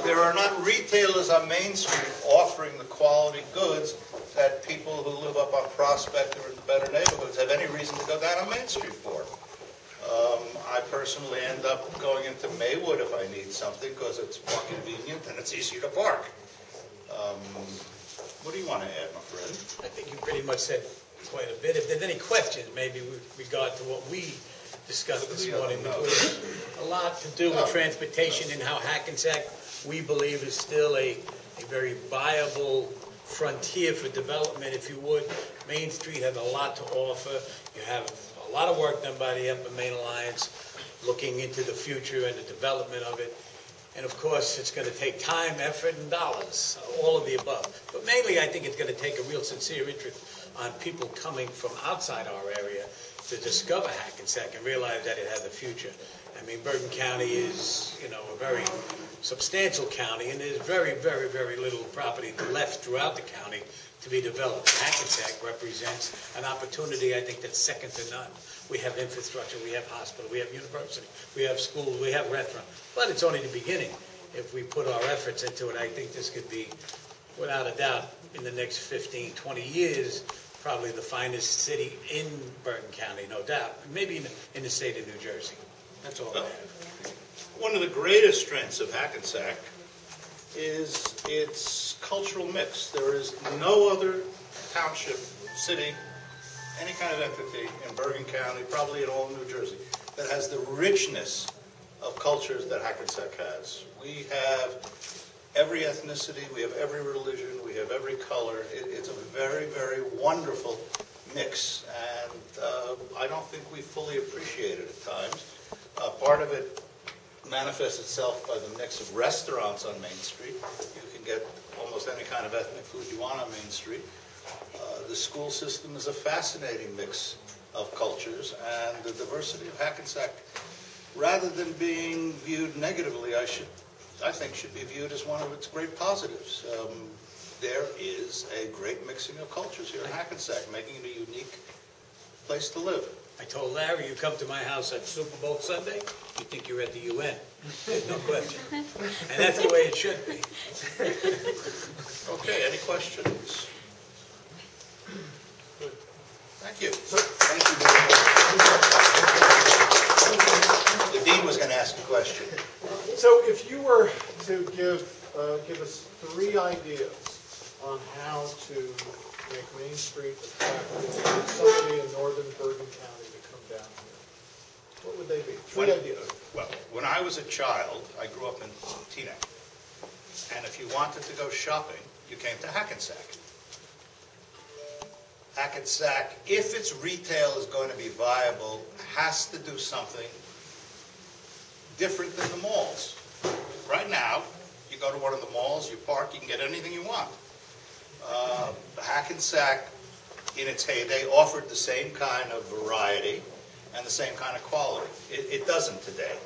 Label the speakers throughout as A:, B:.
A: There are not retailers on Main Street offering the quality goods that people who live up on Prospect or in the better neighborhoods have any reason to go down on Main Street for. I personally end up going into Maywood if I need something because it's more convenient and it's easier to park. What do you want to add, my friend?
B: I think you pretty much said quite a bit. If there's any questions, maybe with regard to what we discussed this morning, which was a lot to do with transportation and how Hackensack, we believe, is still a very viable frontier for development, if you would. Main Street has a lot to offer. You have a lot of work done by the Upper Main Alliance looking into the future and the development of it. And of course, it's going to take time, effort, and dollars, all of the above. But mainly, I think it's going to take a real sincere interest on people coming from outside our area to discover Hackensack and realize that it has a future. I mean, Bergen County is, a very substantial county, and there's very, very, very little property left throughout the county to be developed. Hackensack represents an opportunity, I think, that's second to none. We have infrastructure, we have hospital, we have university, we have schools, we have restaurants. But it's only the beginning. If we put our efforts into it, I think this could be, without a doubt, in the next 15, 20 years, probably the finest city in Bergen County, no doubt. Maybe in the state of New Jersey. That's all I have.
A: One of the greatest strengths of Hackensack is its cultural mix. There is no other township, city, any kind of entity in Bergen County, probably in all of New Jersey, that has the richness of cultures that Hackensack has. We have every ethnicity, we have every religion, we have every color. It's a very, very wonderful mix, and I don't think we fully appreciate it at times. Part of it manifests itself by the mix of restaurants on Main Street. You can get almost any kind of ethnic food you want on Main Street. The school system is a fascinating mix of cultures, and the diversity of Hackensack, rather than being viewed negatively, I think should be viewed as one of its great positives. There is a great mixing of cultures here in Hackensack, making it a unique place to live.
B: I told Larry, you come to my house at Super Bowl Sunday, you think you're at the UN. There's no question. And that's the way it should be.
A: Okay, any questions? Good. Thank you. Thank you very much. The Dean was going to ask a question.
C: So if you were to give us 3 ideas on how to make Main Street attractive to somebody in northern Bergen County to come down here, what would they be? 3 ideas.
A: Well, when I was a child, I grew up in Teaneck. And if you wanted to go shopping, you came to Hackensack. Hackensack, if its retail is going to be viable, has to do something different than the malls. Right now, you go to one of the malls, you park, you can get anything you want. Hackensack, in its heyday, offered the same kind of variety and the same kind of quality. It doesn't today.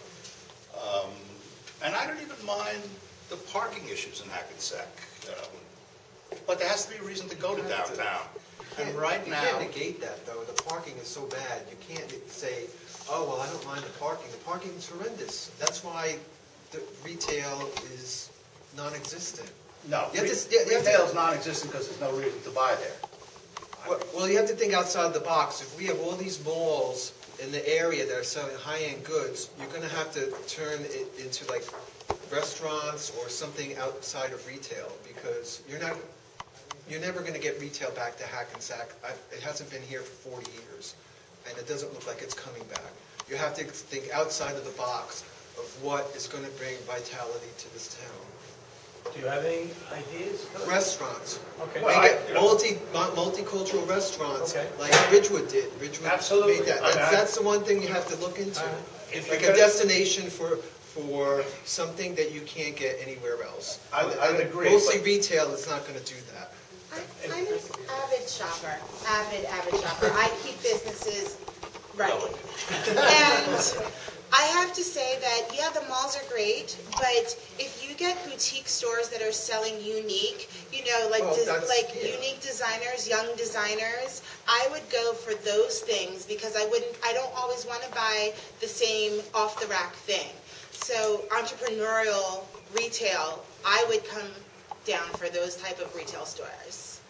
A: And I don't even mind the parking issues in Hackensack. But there has to be a reason to go to downtown. And right now...
D: You can't negate that, though. The parking is so bad. You can't say, oh, well, I don't mind the parking. The parking is horrendous. That's why the retail is non-existent.
A: No, retail is non-existent because there's no reason to buy there.
D: Well, you have to think outside the box. If we have all these malls in the area that are selling high-end goods, you're going to have to turn it into like restaurants or something outside of retail, because you're never going to get retail back to Hackensack. It hasn't been here for 40 years, and it doesn't look like it's coming back. You have to think outside of the box of what is going to bring vitality to this town.
B: Do you have any ideas?
D: Restaurants.
B: Okay.
D: Well, multicultural restaurants,
B: okay,
D: like Ridgewood did. Ridgewood
A: Absolutely.
D: made that. That's the one thing you have to look into. Like a destination for something that you can't get anywhere else.
A: I'd agree.
D: Mostly retail is not going to do that.
E: I'm an avid shopper. I keep businesses running. And I have to say that, yeah, the malls are great, but if you get boutique stores that are selling unique, unique designers, young designers, I would go for those things, because I don't always want to buy the same off-the-rack thing. So entrepreneurial retail, I would come down for those type of retail stores.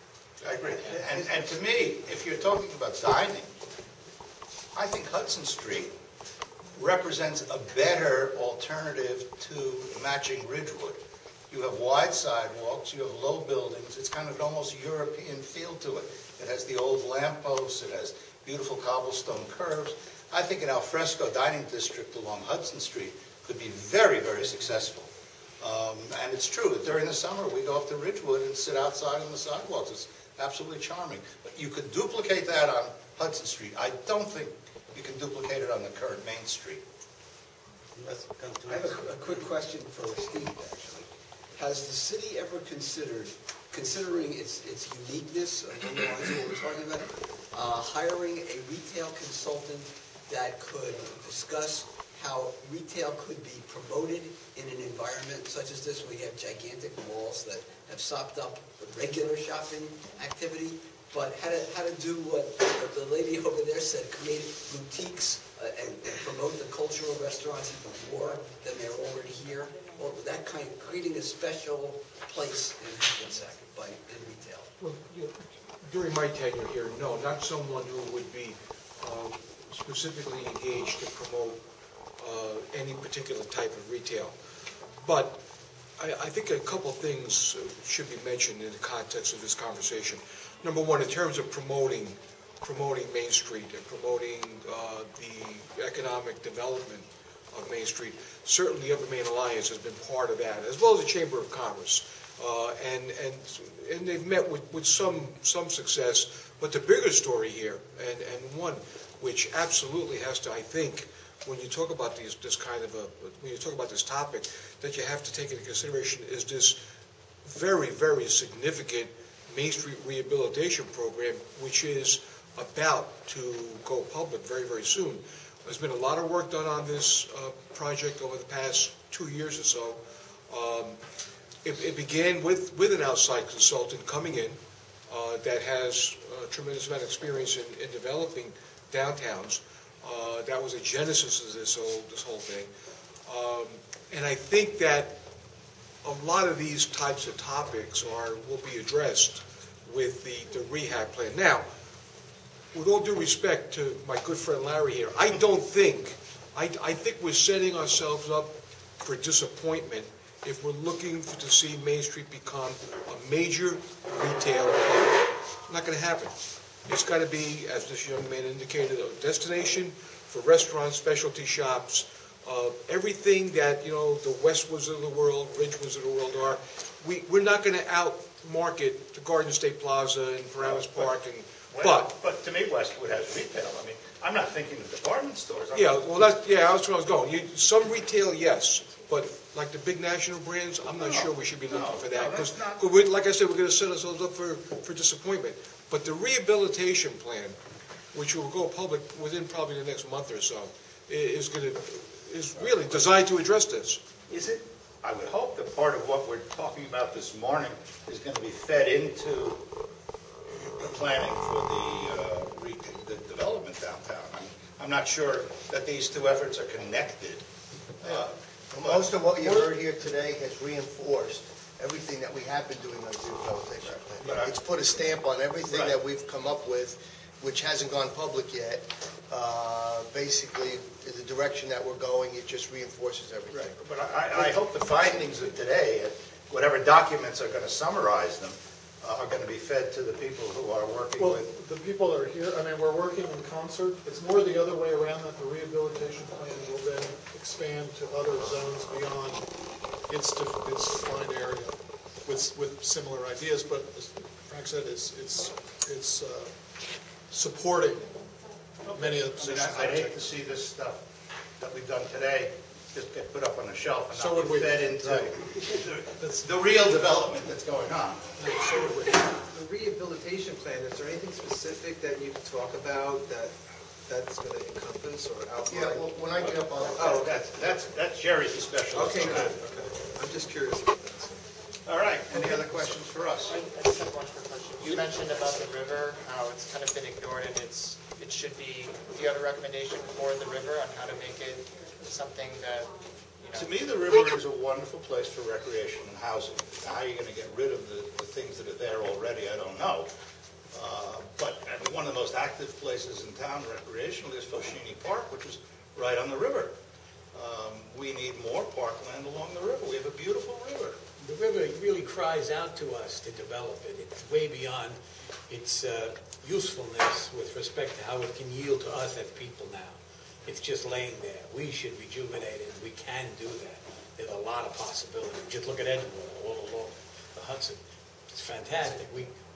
A: I agree. And to me, if you're talking about dining, I think Hudson Street represents a better alternative to matching Ridgewood. You have wide sidewalks, you have low buildings, it's kind of almost European feel to it. It has the old lampposts, it has beautiful cobblestone curves. I think an al fresco dining district along Hudson Street could be very, very successful. And it's true that during the summer we go up to Ridgewood and sit outside on the sidewalks. It's absolutely charming. But you could duplicate that on Hudson Street. I don't think you can duplicate it on the current Main Street.
F: I have a quick question for Steve, actually. Has the city ever considered, considering its uniqueness, along the lines of what we're talking about, hiring a retail consultant that could discuss how retail could be promoted in an environment such as this, where you have gigantic malls that have sopped up regular shopping activity, but how to do what the lady over there said, create boutiques and promote the cultural restaurants even more than they're already here, or that kind of creating a special place in Hackensack in retail.
G: Well, during my tenure here, no, not someone who would be specifically engaged to promote any particular type of retail. But I think a couple things should be mentioned in the context of this conversation. Number one, in terms of promoting Main Street and promoting the economic development of Main Street, certainly the Upper Main Alliance has been part of that, as well as the Chamber of Commerce. And they've met with some success. But the bigger story here, and one which absolutely has to, I think, when you talk about when you talk about this topic, that you have to take into consideration is this very, very significant Main Street rehabilitation program, which is about to go public very, very soon. There's been a lot of work done on this project over the past 2 years or so. It began with an outside consultant coming in that has a tremendous amount of experience in developing downtowns. That was a genesis of this whole thing. And I think that a lot of these types of topics will be addressed with the rehab plan. Now, with all due respect to my good friend Larry here, I think we're setting ourselves up for disappointment if we're looking to see Main Street become a major retail hub. It's not going to happen. It's got to be, as this young man indicated, a destination for restaurants, specialty shops, everything that, the Westwoods of the world, Ridgewoods of the world are. We're not going to out-market the Garden State Plaza and Paramus Park.
A: But to me, Westwood has retail. I mean, I'm not thinking of department stores.
G: That's where I was going. Some retail, yes, but like the big national brands, I'm not sure we should be looking for that. Because, like I said, we're going to set ourselves up for disappointment. But the rehabilitation plan, which will go public within probably the next month or so, is really designed to address this.
A: Is it? I would hope that part of what we're talking about this morning is going to be fed into the planning for the development downtown. I'm not sure that these two efforts are connected.
H: Most of what you heard here today has reinforced everything that we have been doing on the rehabilitation plan. It's put a stamp on everything that we've come up with, which hasn't gone public yet. Basically, the direction that we're going, it just reinforces everything.
A: Right. But I hope the findings of today, whatever documents are going to summarize them, are going to be fed to the people who are working with.
C: The people that are here, we're working in concert. It's more the other way around, that the rehabilitation plan will then expand to other zones beyond its defined area with similar ideas. But as Frank said, it's supporting many of the positions.
A: I'd hate to see this stuff that we've done today just get put up on the shelf and
C: so
A: not be fed into the real development that's going on.
C: So would we.
D: The rehabilitation plan, is there anything specific that you can talk about that's going to encompass or outline?
H: Yeah, well, when I get up on it.
A: Oh, that's Jerry's specialist.
D: Okay, good. Okay. I'm just curious about that.
A: All right, any other questions for us?
I: I just have one quick question. You mentioned about the river, how it's kind of been ignored, and it should be. Do you have a recommendation for the river on how to make it something that
A: To me, the river is a wonderful place for recreation and housing. Now, how you're going to get rid of the things that are there already, I don't know. But I mean, one of the most active places in town recreationally is Foschini Park, which is right on the river. We need more parkland along the river. We have a beautiful river.
B: The river really cries out to us to develop it. It's way beyond its usefulness with respect to how it can yield to us as people now. It's just laying there. We should rejuvenate it. We can do that. There's a lot of possibilities. Just look at Edgewater, all along the Hudson. It's fantastic.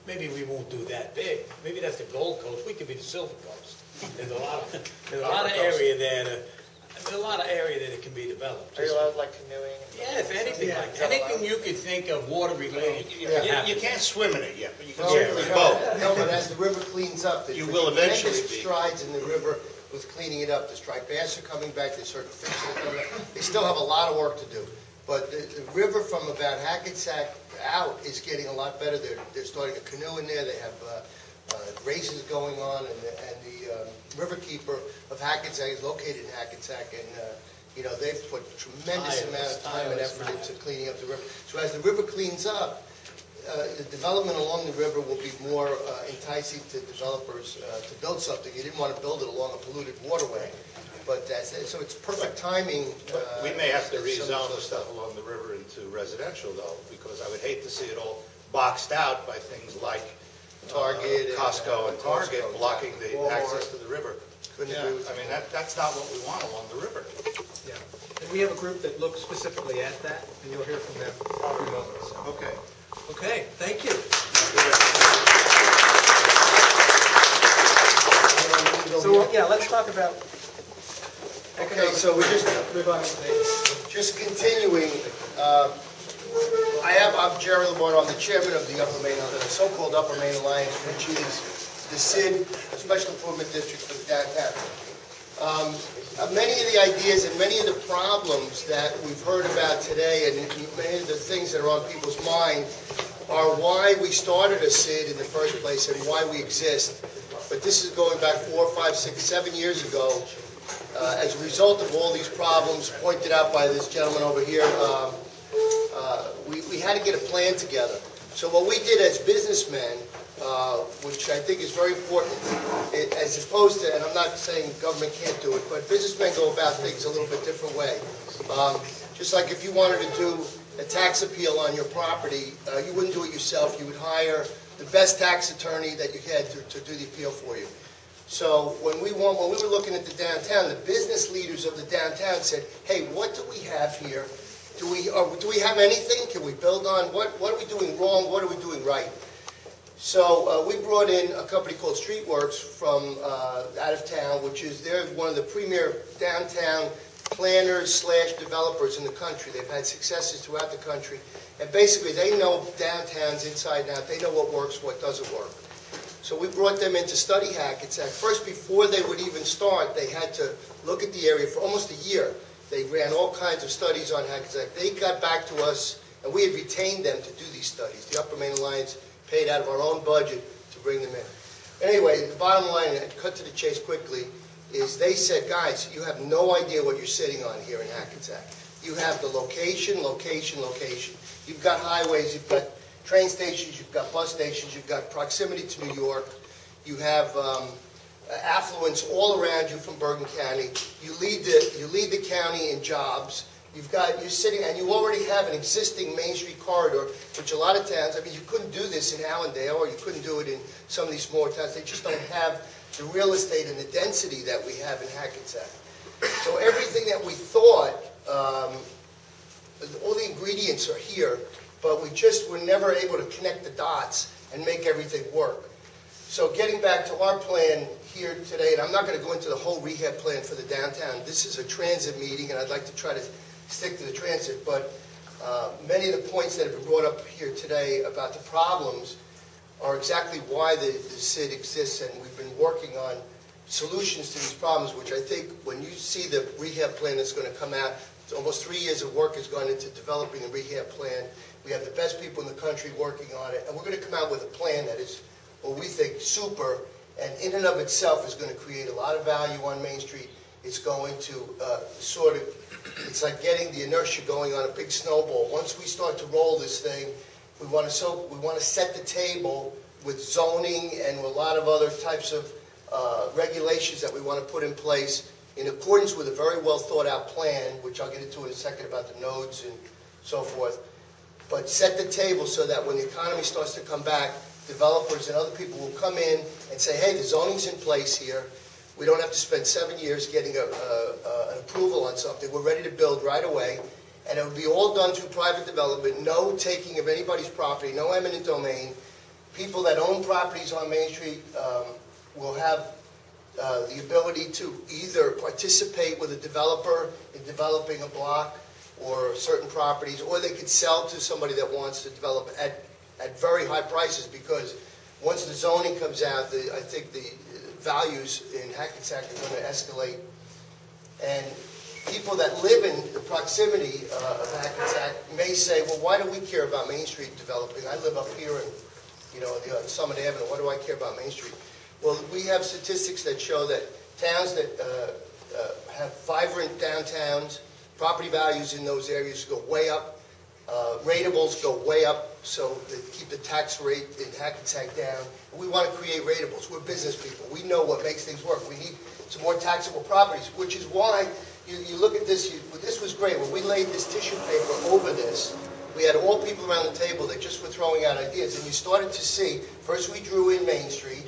B: Maybe we won't do that big. Maybe that's the Gold Coast. We could be the Silver Coast. There's a lot of area there. There's a lot of area that it can be developed.
I: Are you allowed like canoeing?
B: Yeah, if anything like that. Anything you could think of water related.
A: You can't swim in it yet, but you can certainly boat.
H: No, but as the river cleans up,
A: You will eventually
H: tremendous
A: be.
H: strides in the river with cleaning it up. The striped bass are coming back, there's certain fish that are coming back. They still have a lot of work to do. But the river from about Hackensack out is getting a lot better. They're starting to canoe in there. They have races going on, and the riverkeeper of Hackensack is located in Hackensack, and they've put a tremendous amount of time and effort into cleaning up the river. So as the river cleans up, the development along the river will be more enticing to developers to build something. You didn't want to build it along a polluted waterway, but so it's perfect timing.
A: We may have to rezone the stuff along the river into residential, though, because I would hate to see it all boxed out by things like
H: Target,
A: Costco and Target
H: Costco,
A: blocking the
H: Walmart.
A: access to the river.
H: Couldn't
A: Yeah,
H: agree with
A: I mean,
H: you.
A: that's not what we want along the river.
J: Yeah. And we have a group that looks specifically at that, and you'll hear from them in a few moments.
A: Okay.
J: Okay, thank you. So, yeah, let's talk about.
H: Okay, so we're just continuing. I'm Jerry Labordo. I'm the chairman of the so-called Upper Main Alliance, which is the SID, Special Improvement District for the downtown. Many of the ideas and many of the problems that we've heard about today, and many of the things that are on people's mind, are why we started a SID in the first place and why we exist. But this is going back 4, 5, 6, 7 years ago. As a result of all these problems pointed out by this gentleman over here, we had to get a plan together. So what we did as businessmen, which I think is very important, as opposed to, and I'm not saying government can't do it, but businessmen go about things a little bit different way. Just like if you wanted to do a tax appeal on your property, you wouldn't do it yourself. You would hire the best tax attorney that you had to do the appeal for you. So when we were looking at the downtown, the business leaders of the downtown said, "Hey, what do we have here? Do we have anything? Can we build on? What are we doing wrong? What are we doing right?" So we brought in a company called Streetworks from out of town, they're one of the premier downtown planners / developers in the country. They've had successes throughout the country, and basically they know downtowns inside and out. They know what works, what doesn't work. So we brought them in to study Hackensack. First, before they would even start, they had to look at the area for almost a year. They ran all kinds of studies on Hackensack. They got back to us, and we had retained them to do these studies. The Upper Main Alliance paid out of our own budget to bring them in. Anyway, the bottom line, and cut to the chase quickly, is they said, "Guys, you have no idea what you're sitting on here in Hackensack. You have the location, location, location. You've got highways, you've got train stations, you've got bus stations, you've got proximity to New York, you have affluence all around you from Bergen County. You lead the county in jobs. You're sitting, and you already have an existing Main Street corridor, which a lot of towns, I mean, you couldn't do this in Allendale, or you couldn't do it in some of these smaller towns. They just don't have the real estate and the density that we have in Hackensack. So everything that we thought, all the ingredients are here, but we just were never able to connect the dots and make everything work. So getting back to our plan here today, and I'm not going to go into the whole rehab plan for the downtown. This is a transit meeting, and I'd like to try to stick to the transit, but many of the points that have been brought up here today about the problems are exactly why the SID exists, and we've been working on solutions to these problems, which I think when you see the rehab plan that's going to come out, almost 3 years of work has gone into developing the rehab plan. We have the best people in the country working on it, and we're going to come out with a plan that is what we think super, and in and of itself is going to create a lot of value on Main Street It's going to it's like getting the inertia going on a big snowball. Once we start to roll this thing, we want to set the table with zoning and a lot of other types of regulations that we want to put in place in accordance with a very well thought out plan, which I'll get into in a second about the nodes and so forth. But set the table so that when the economy starts to come back, developers and other people will come in and say, hey, the zoning's in place here. We don't have to spend 7 years getting an approval on something. We're ready to build right away. And it would be all done through private development, no taking of anybody's property, no eminent domain. People that own properties on Main Street will have the ability to either participate with a developer in developing a block or certain properties, or they could sell to somebody that wants to develop at very high prices, because once the zoning comes out, I think the values in Hackensack are going to escalate. And people that live in the proximity of Hackensack may say, well, why do we care about Main Street developing? I live up here on Summit Avenue. Why do I care about Main Street? Well, we have statistics that show that towns that have vibrant downtowns, property values in those areas go way up. Ratables go way up, so they keep the tax rate in Hackensack down. We want to create ratables. We're business people. We know what makes things work. We need some more taxable properties, which is why you look at this. This was great. When we laid this tissue paper over this, we had all people around the table that just were throwing out ideas, and you started to see, first we drew in Main Street,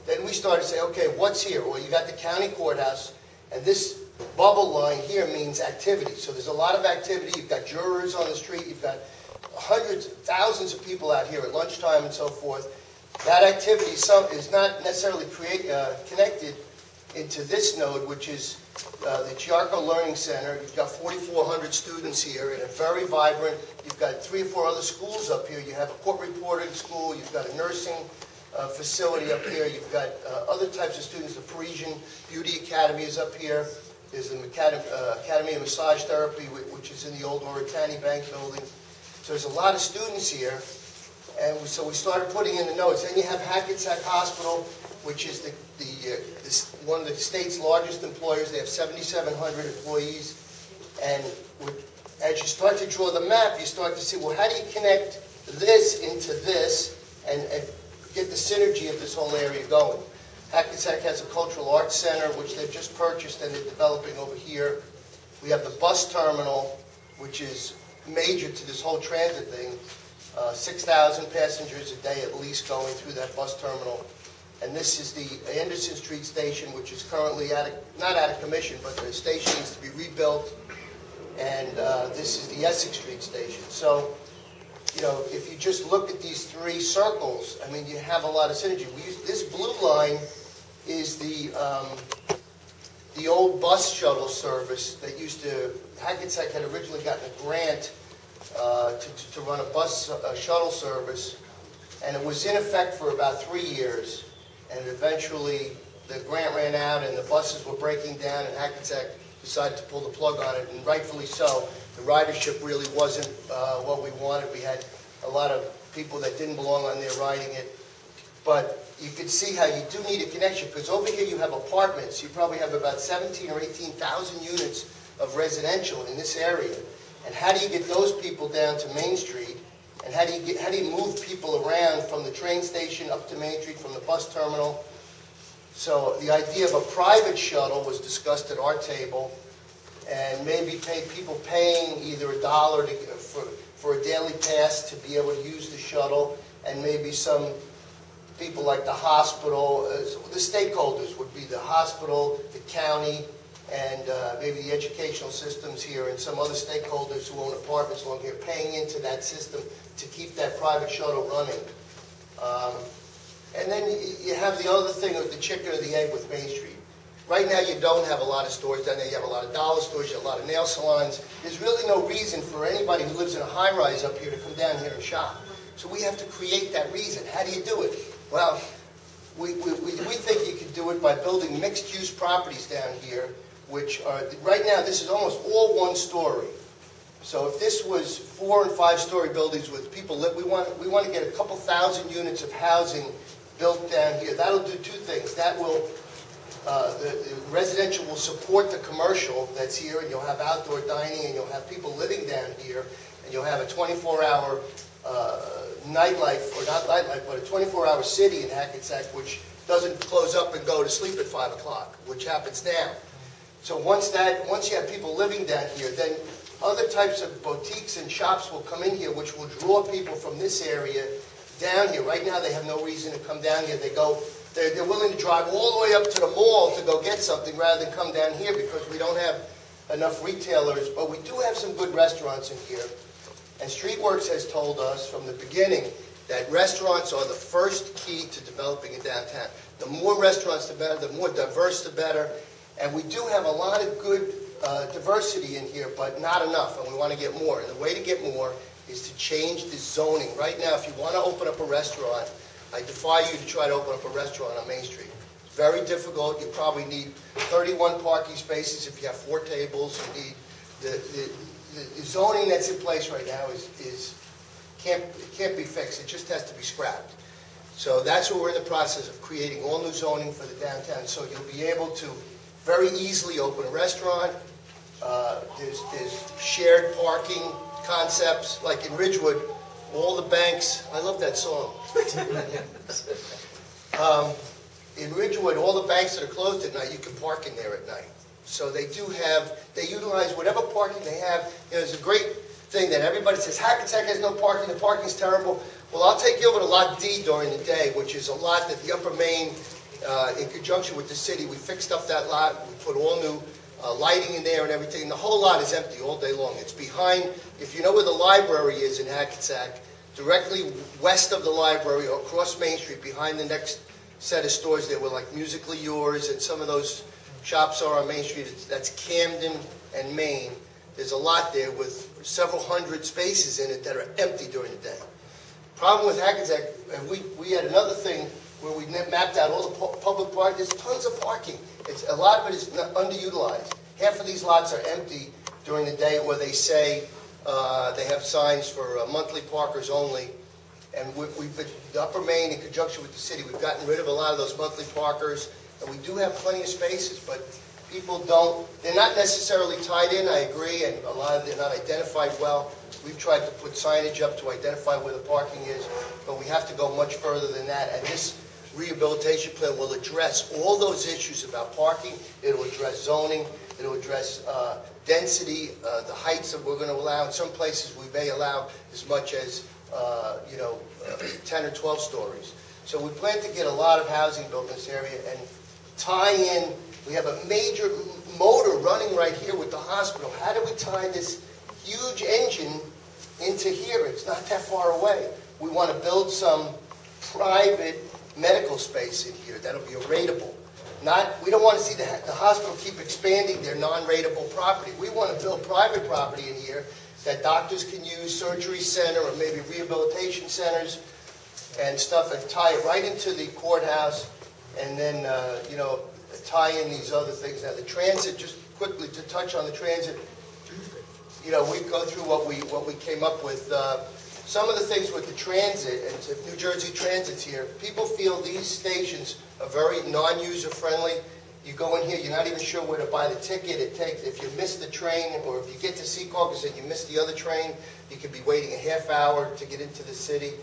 H: then we started to say, okay, what's here? Well, you got the county courthouse, and this bubble line here means activity. So there's a lot of activity. You've got jurors on the street. You've got hundreds, thousands of people out here at lunchtime and so forth. That activity is not necessarily connected into this node, which is the Chiarco Learning Center. You've got 4,400 students here and a very vibrant. You've got 3 or 4 other schools up here. You have a court reporting school. You've got a nursing facility up here. You've got other types of students. The Parisian Beauty Academy is up here. There's the Academy of Massage Therapy, which is in the old Oritani Bank building. So there's a lot of students here. And so we started putting in the notes. Then you have Hackensack Hospital, which is one of the state's largest employers. They have 7,700 employees. And as you start to draw the map, you start to see, well, how do you connect this into this and get the synergy of this whole area going? Hackensack has a cultural arts center, which they've just purchased and they're developing over here. We have the bus terminal, which is major to this whole transit thing. 6,000 passengers a day at least going through that bus terminal. And this is the Anderson Street station, which is currently not out of commission, but the station needs to be rebuilt. And this is the Essex Street station. So, if you just look at these 3 circles, I mean, you have a lot of synergy. This blue line is the old bus shuttle service that Hackensack had originally gotten a grant to run a bus shuttle service, and it was in effect for about 3 years, and eventually the grant ran out and the buses were breaking down, and Hackensack decided to pull the plug on it, and rightfully so. The ridership really wasn't what we wanted. We had a lot of people that didn't belong on there riding it, but you can see how you do need a connection, because over here you have apartments. You probably have about 17 or 18,000 units of residential in this area. And how do you get those people down to Main Street? And how do you move people around from the train station up to Main Street, from the bus terminal? So the idea of a private shuttle was discussed at our table, and maybe people paying either $1 for a daily pass to be able to use the shuttle, and maybe some people like the hospital. The stakeholders would be the hospital, the county, and maybe the educational systems here, and some other stakeholders who own apartments along here paying into that system to keep that private shuttle running. And then you have the other thing of the chicken or the egg with Main Street. Right now you don't have a lot of stores down there. You have a lot of dollar stores, you have a lot of nail salons. There's really no reason for anybody who lives in a high-rise up here to come down here and shop. So we have to create that reason. How do you do it? Well, we think you can do it by building mixed-use properties down here, which are, right now, this is almost all 1 story. So if this was 4 and 5 story buildings with people live, we want to get a couple thousand units of housing built down here. That'll do 2 things. That will the residential will support the commercial that's here, and you'll have outdoor dining, and you'll have people living down here, and you'll have a 24-hour nightlife, or not nightlife, but a 24-hour city in Hackensack, which doesn't close up and go to sleep at 5 o'clock, which happens now. So once you have people living down here, then other types of boutiques and shops will come in here, which will draw people from this area down here. Right now, they have no reason to come down here. They're willing to drive all the way up to the mall to go get something rather than come down here because we don't have enough retailers. But we do have some good restaurants in here. And Streetworks has told us from the beginning that restaurants are the first key to developing a downtown. The more restaurants, the better. The more diverse, the better. And we do have a lot of good diversity in here, but not enough, and we want to get more. And the way to get more is to change the zoning. Right now, if you want to open up a restaurant, I defy you to try to open up a restaurant on Main Street. It's very difficult. You probably need 31 parking spaces if you have 4 tables. You need the zoning that's in place right now can't be fixed. It just has to be scrapped. So that's what we're in the process of creating, all new zoning for the downtown. So you'll be able to very easily open a restaurant. There's shared parking concepts, like in Ridgewood, all the banks, I love that song. In Ridgewood, all the banks that are closed at night, you can park in there at night. So they utilize whatever parking they have. There's a great thing that everybody says, Hackensack has no parking, the parking's terrible. Well, I'll take you over to Lot D during the day, which is a lot that the Upper Main, in conjunction with the city, we fixed up that lot, we put all new lighting in there and everything, and the whole lot is empty all day long. It's behind, if you know where the library is in Hackensack, directly west of the library, across Main Street, behind the next set of stores there were like Musically Yours, and some of those shops are on Main Street. That's Camden and Main. There's a lot there with several hundred spaces in it that are empty during the day. Problem with Hackensack, and we had another thing where we mapped out all the public parking. There's tons of parking. A lot of it is underutilized. Half of these lots are empty during the day, where they say they have signs for monthly parkers only. And the Upper Main, in conjunction with the city, we've gotten rid of a lot of those monthly parkers, and we do have plenty of spaces, but people they're not necessarily tied in, I agree, and a lot of them are not identified well. We've tried to put signage up to identify where the parking is, but we have to go much further than that, and this rehabilitation plan will address all those issues about parking. It'll address zoning, it'll address density, the heights that we're going to allow. In some places we may allow as much as 10 or 12 stories. So we plan to get a lot of housing built in this area and tie in. We have a major motor running right here with the hospital. How do we tie this huge engine into here? It's not that far away. We want to build some private medical space in here that'll be rateable. We don't want to see the hospital keep expanding their non-rateable property. We want to build private property in here that doctors can use, surgery center or maybe rehabilitation centers and stuff, and tie it right into the courthouse, and then tie in these other things. Now the transit, just quickly to touch on the transit, we go through what we came up with. Some of the things with the transit, and if New Jersey Transit's here, people feel these stations are very non-user friendly. You go in here, you're not even sure where to buy the ticket. If you miss the train, or if you get to Secaucus and you miss the other train, you could be waiting a half hour to get into the city.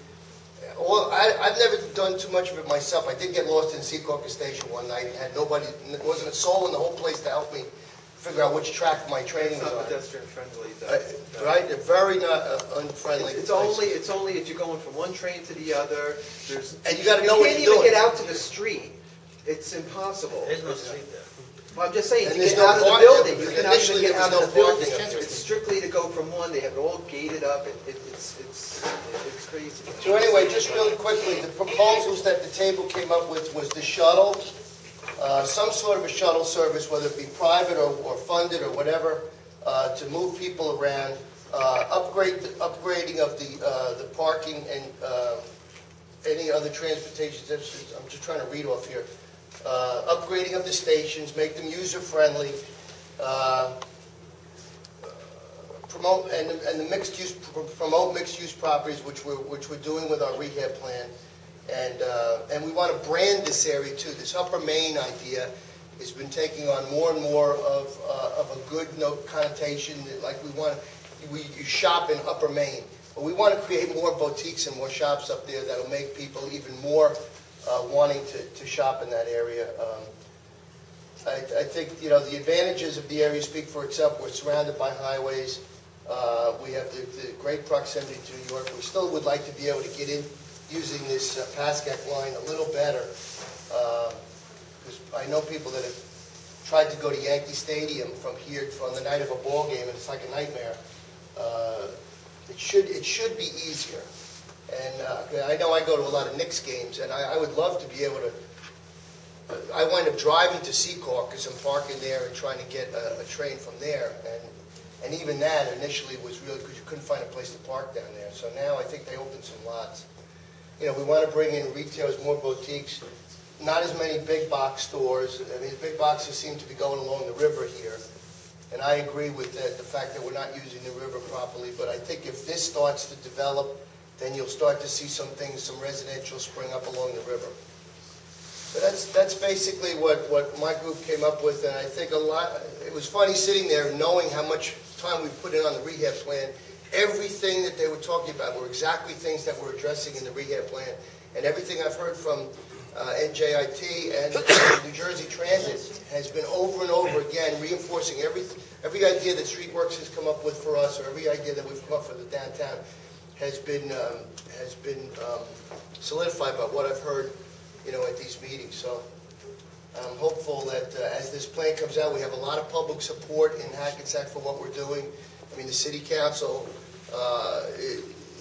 H: I've never done too much of it myself. I did get lost in Secaucus Station one night and had nobody, there wasn't a soul in the whole place to help me figure out which track my train was on.
D: It's not pedestrian friendly, though.
H: Right? They're very not unfriendly.
D: It's only if you're going from one train to the other.
H: And you got to know what you're doing.
D: You can't even get out to the street. It's impossible.
B: There's no street there.
D: Well, I'm just saying,
H: and
D: to get out of the building, you cannot even get out of the building.
H: It's
D: It's strictly to go from one. They have it all gated up. It's crazy.
H: So anyway, just really quickly, the proposals that the table came up with was the shuttle, some sort of a shuttle service, whether it be private or funded or whatever, to move people around, upgrading of the parking and any other transportation. I'm just trying to read off here. Upgrading of the stations, make them user-friendly, promote mixed-use properties, which we're doing with our rehab plan, and we want to brand this area too. This Upper Main idea has been taking on more and more of a good connotation, like you shop in Upper Main. But we want to create more boutiques and more shops up there that'll make people even more wanting to shop in that area. I think, the advantages of the area speak for itself. We're surrounded by highways. We have the great proximity to New York. We still would like to be able to get in using this Pascack line a little better. Because I know people that have tried to go to Yankee Stadium from here on the night of a ball game, and it's like a nightmare. It should be easier. And I know I go to a lot of Knicks games, and I would love to be able to. I wind up driving to Secaucus because I'm parking there and trying to get a train from there. And even that initially was really because you couldn't find a place to park down there. So now I think they opened some lots. We want to bring in retailers, more boutiques, not as many big box stores. I mean, the big boxes seem to be going along the river here. And I agree with the fact that we're not using the river properly. But I think if this starts to develop, then you'll start to see some things, some residential spring up along the river. So that's basically what my group came up with. And I think it was funny sitting there knowing how much time we put in on the rehab plan. Everything that they were talking about were exactly things that we're addressing in the rehab plan. And everything I've heard from NJIT and New Jersey Transit has been over and over again reinforcing every idea that Streetworks has come up with for us, or every idea that we've come up for the downtown has been solidified by what I've heard, at these meetings. So I'm hopeful that as this plan comes out, we have a lot of public support in Hackensack for what we're doing. I mean, the city council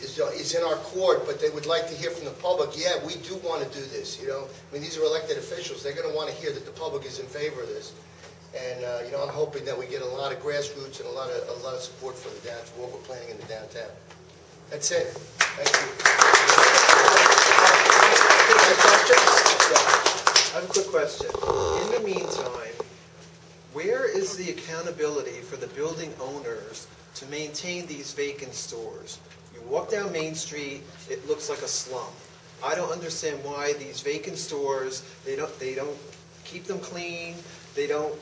H: is in our court, but they would like to hear from the public. Yeah, we do want to do this. I mean, these are elected officials. They're going to want to hear that the public is in favor of this. And I'm hoping that we get a lot of grassroots and a lot of support for what we're planning in the downtown. That's it. Thank you.
D: I have a quick question. In the meantime, where is the accountability for the building owners to maintain these vacant stores? You walk down Main Street, it looks like a slum. I don't understand why these vacant stores, they don't keep them clean, they don't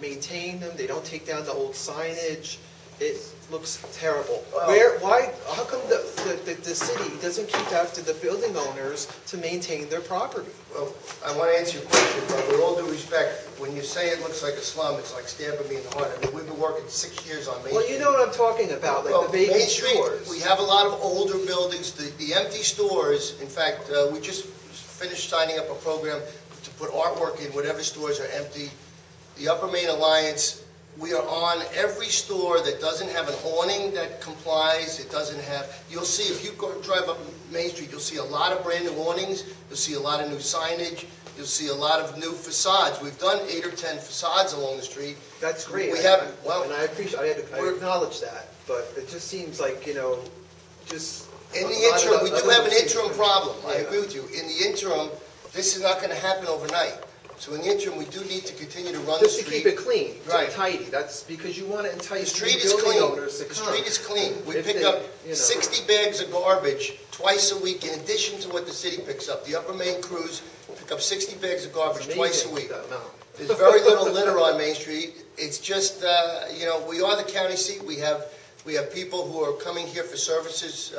D: maintain them, they don't take down the old signage. It looks terrible. How come the city doesn't keep after the building owners to maintain their property?
H: Well, I want to answer your question, but with all due respect, when you say it looks like a slum, it's like stabbing me in the heart. I mean, we've been working 6 years on Main Street.
D: Well, you know what I'm talking about, like the vacant
H: Main Street,
D: stores.
H: we have a lot of older buildings. The empty stores, in fact, we just finished signing up a program to put artwork in whatever stores are empty. The Upper Main Alliance, we are on every store that doesn't have an awning that complies. It doesn't have, you'll see, if you drive up Main Street, you'll see a lot of brand new awnings. You'll see a lot of new signage. You'll see a lot of new facades. We've done 8 or 10 facades along the street.
D: That's great.
H: We haven't, well,
D: and I acknowledge that, but it just seems like, just...
H: In the interim, we do have an interim problem. I agree with you. In the interim, this is not going to happen overnight. So in the interim, we do need to continue to run the street.
D: Just to keep it clean,
H: right,
D: tidy. That's because you want to entice
H: the street is clean.
D: owners to come.
H: The street is clean. We pick up 60 bags of garbage twice a week, in addition to what the city picks up. The Upper Main crews pick up 60 bags of garbage twice a week. There's very little litter on Main Street. It's just, we are the county seat. We have people who are coming here for services.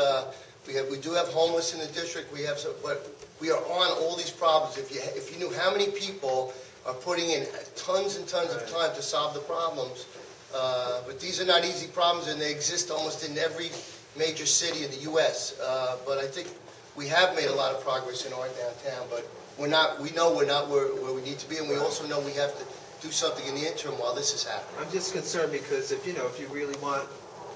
H: We do have homeless in the district. But we are on all these problems. If you knew how many people are putting in tons and tons of time to solve the problems, but these are not easy problems, and they exist almost in every major city in the U.S. But I think we have made a lot of progress in our downtown, but we know we're not where we need to be, and we also know we have to do something in the interim while this is happening.
D: I'm just concerned because if you really want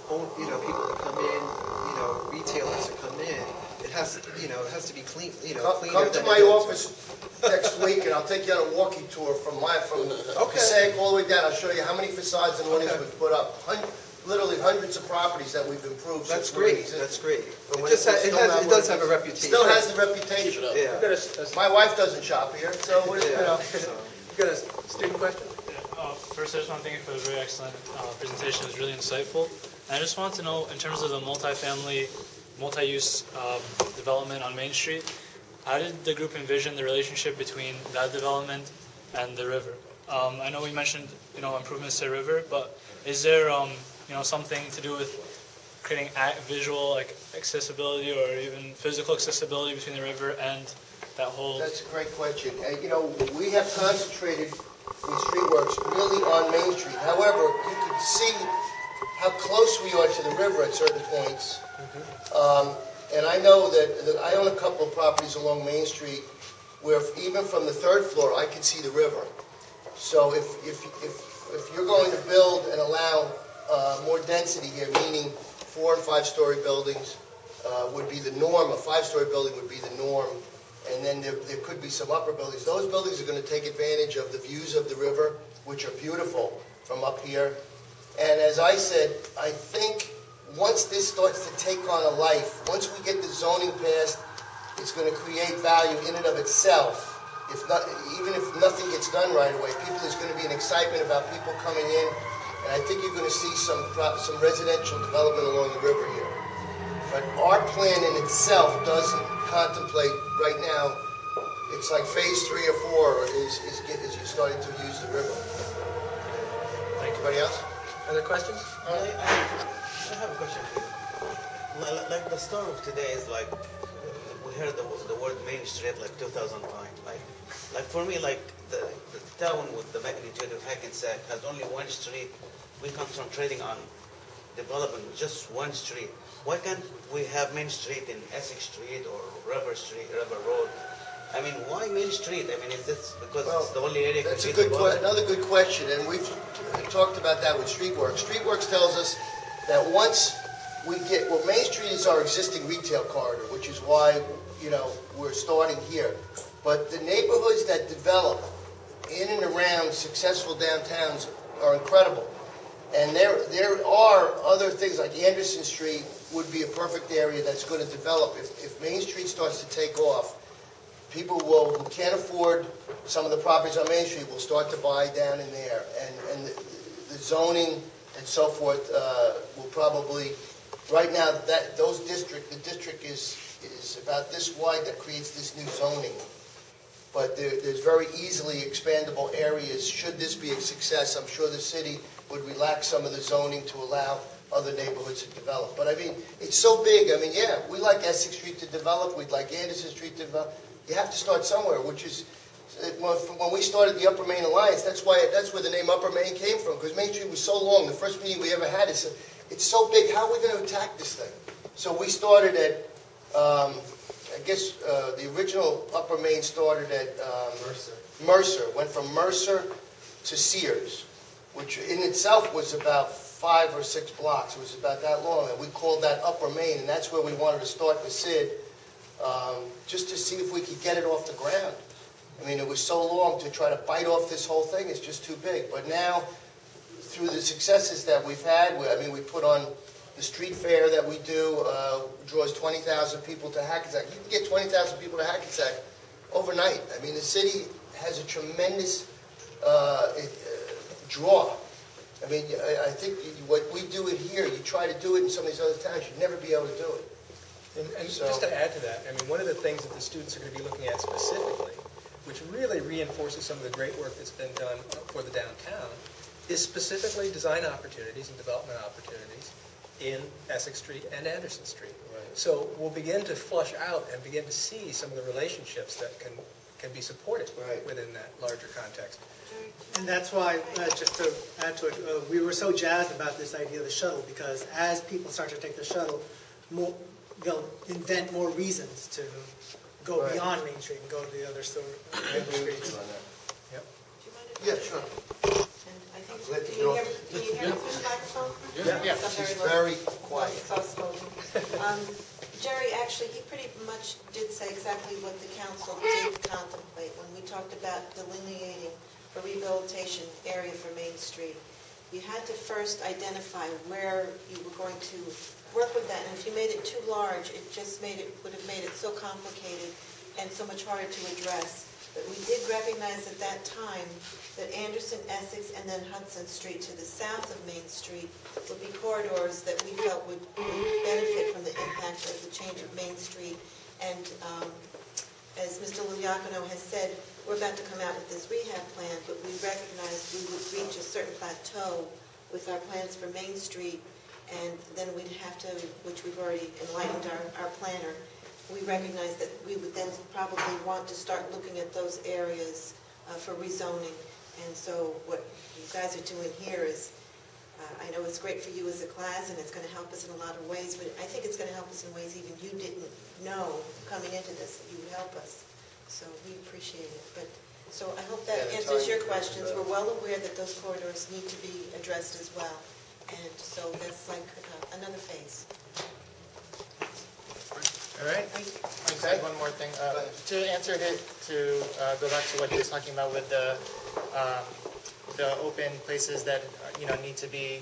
D: people to come in, retailers to come in, it has to be clean,
H: Come to my office next week, and I'll take you on a walking tour from Passaic all the way down. I'll show you how many facades and awnings we've put up. Literally hundreds of properties that we've improved.
D: That's great. That's great.
H: But
D: It does have a reputation.
H: Still has the reputation.
D: Yeah.
H: My wife doesn't shop here, so
J: You got a student question?
K: First, I just want to thank you for the very excellent presentation. It was really insightful. And I just wanted to know, in terms of the multifamily, multi-use development on Main Street, how did the group envision the relationship between that development and the river? I know we mentioned, improvements to the river, but is there, something to do with creating visual, accessibility or even physical accessibility between the river and that whole?
H: That's a great question. We have concentrated in streetworks really on Main Street. However, you can see how close we are to the river at certain points. And I know that I own a couple of properties along Main Street where even from the third floor, I can see the river. So if you're going to build and allow more density here, meaning 4- and 5-story buildings would be the norm, a 5-story building would be the norm, and then there could be some upper buildings. Those buildings are going to take advantage of the views of the river, which are beautiful from up here. And as I said, I think once this starts to take on a life, once we get the zoning passed, it's going to create value in and of itself. Even if nothing gets done right away, there's going to be an excitement about people coming in, and I think you're going to see some residential development along the river here. But our plan in itself doesn't contemplate right now. It's like phase 3 or 4 is you're starting to use the river.
K: Thank you.
H: Anybody else?
J: Other questions?
L: I have a question for you. Like the story of today is like, we heard the word Main Street like 2,000 times. Like for me, like the town with the magnitude of Hackensack has only one street. We concentrating on developing just one street. Why can't we have Main Street in Essex Street or River Street, River Road? I mean, why Main Street? I mean, is this because it's the only area?
H: That's another good question, and we've talked about that with Streetworks. Streetworks tells us that once we get, Main Street is our existing retail corridor, which is why, we're starting here. But the neighborhoods that develop in and around successful downtowns are incredible. And there are other things like Anderson Street would be a perfect area that's going to develop. If Main Street starts to take off, people who can't afford some of the properties on Main Street will start to buy down in there. And the zoning and so forth will probably, right now, the district is about this wide that creates this new zoning. But there's very easily expandable areas. Should this be a success, I'm sure the city would relax some of the zoning to allow other neighborhoods to develop. But I mean, it's so big. I mean, yeah, we like Essex Street to develop. We'd like Anderson Street to develop. You have to start somewhere, which is, when we started the Upper Main Alliance, that's where the name Upper Main came from, because Main Street was so long. The first meeting we ever had is, it's so big, how are we going to attack this thing? So we started at, I guess the original Upper Main started at Mercer. Went from Mercer to Sears, which in itself was about 5 or 6 blocks. It was about that long, and we called that Upper Main, and that's where we wanted to start with Sid, just to see if we could get it off the ground. I mean, it was so long to try to bite off this whole thing. It's just too big. But now, through the successes that we've had, we put on the street fair that we do, draws 20,000 people to Hackensack. You can get 20,000 people to Hackensack overnight. I mean, the city has a tremendous draw. I mean, I think what we do it here, you try to do it in some of these other towns, you'd never be able to do it.
J: And just to add to that, I mean, one of the things that the students are going to be looking at specifically, which really reinforces some of the great work that's been done for the downtown, is specifically design opportunities and development opportunities in Essex Street and Anderson Street. Right. So we'll begin to flush out and begin to see some of the relationships that can be supported within that larger context.
M: And that's why, just to add to it, we were so jazzed about this idea of the shuttle, because as people start to take the shuttle, they'll invent more reasons to go beyond Main Street and go to the other streets.
H: Yep. Yeah, sure.
E: Can you hear me through the microphone?
H: Yeah. She's very quiet.
E: Jerry, actually, he pretty much did say exactly what the council did contemplate when we talked about delineating a rehabilitation area for Main Street. You had to first identify where you were going to work with that, and if you made it too large, it just would have made it so complicated and so much harder to address. But we did recognize at that time that Anderson, Essex, and then Hudson Street to the south of Main Street would be corridors that we felt would benefit from the impact of the change of Main Street. And as Mr. Luliacono has said,
N: we're about to come out with this rehab plan, but we recognized we would reach a certain plateau with our plans for Main Street, and then we'd have to, which we've already enlightened our planner, we recognized that we would then probably want to start looking at those areas for rezoning. And so what you guys are doing here is, I know it's great for you as a class, and it's going to help us in a lot of ways, but I think it's going to help us in ways even you didn't know coming into this, that you would help us. So we appreciate it. But so I hope that answers your questions. We're well aware that those corridors need to be addressed as well. And so that's like another phase.
I: All right. I just had one more thing. To answer it, to go back to what you were talking about with the open places that need to be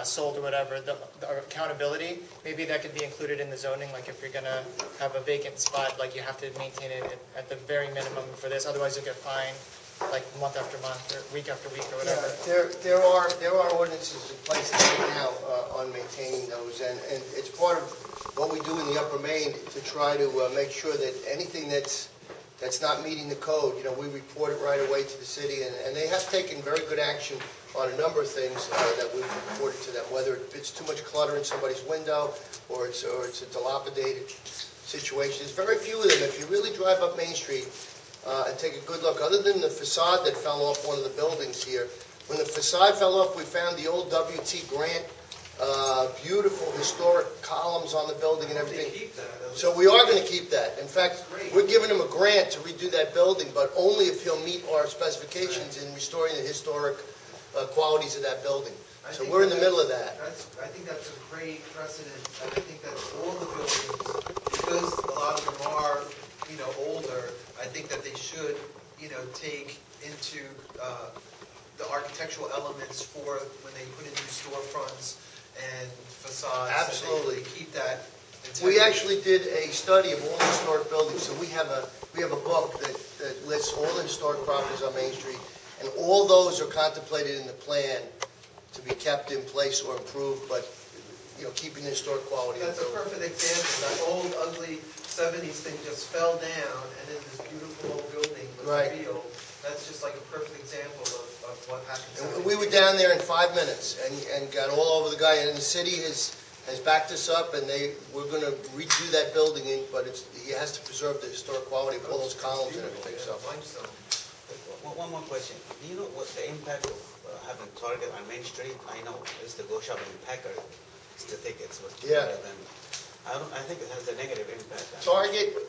I: sold or whatever, the accountability, maybe that could be included in the zoning. Like if you're going to have a vacant spot, like you have to maintain it at the very minimum for this. Otherwise, you'll get fined like month after month or week after week or whatever.
H: Yeah, there are ordinances in place right now on maintaining those, and it's part of what we do in the Upper Main to try to make sure that anything that's not meeting the code, we report it right away to the city, and they have taken very good action on a number of things that we've reported to them, whether it's too much clutter in somebody's window or it's a dilapidated situation. There's very few of them. If you really drive up Main Street and take a good look, other than the facade that fell off one of the buildings here, when the facade fell off, we found the old W.T. Grant beautiful historic columns on the building and everything. So we are going to keep that. In fact, we're giving him a grant to redo that building, but only if he'll meet our specifications in restoring the historic qualities of that building. So we're in the middle of that.
D: I think that's a great precedent, and I think that all the buildings, because a lot of them are, older, I think that they should, take into the architectural elements for when they put in new storefronts and facades.
H: Absolutely.
D: They keep that integrity.
H: We actually did a study of all the historic buildings. So we have a book that lists all the historic properties on Main Street, and all those are contemplated in the plan to be kept in place or improved, but keeping the historic quality.
D: That's a perfect example. That old, ugly 70s thing just fell down, and then this beautiful old building was revealed. That's just like a perfect example of what happens.
H: And we were down there in 5 minutes and got all over the guy, and the city has backed us up, and we're going to redo that building, but he has to preserve the historic quality of all those columns and everything. So.
L: One more question. Do you know what the impact of having Target on Main Street? I know I used to go shopping in Packard. It's the tickets.
H: Yeah.
L: I think it has a negative impact.
H: Target,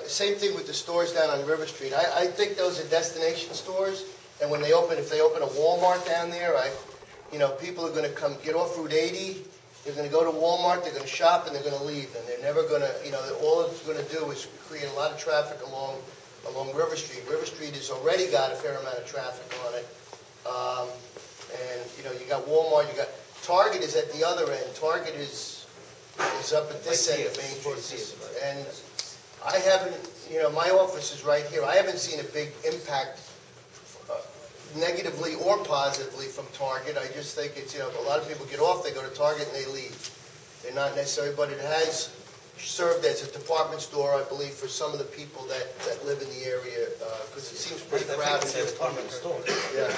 H: same thing with the stores down on River Street. I think those are destination stores, and when if they open a Walmart down there, people are going to come get off Route 80. They're going to go to Walmart. They're going to shop, and they're going to leave. And they're never going to, all it's going to do is create a lot of traffic along River Street. River Street has already got a fair amount of traffic on it, and you got Walmart. You got Target is at the other end. Target is up at this end of Main Street. And I haven't, my office is right here. I haven't seen a big impact negatively or positively from Target. I just think it's, a lot of people get off, they go to Target and they leave. They're not necessary, but it has served as a department store, I believe, for some of the people that live in the area, because it seems pretty crowded.
L: It's a department store.
H: Yeah.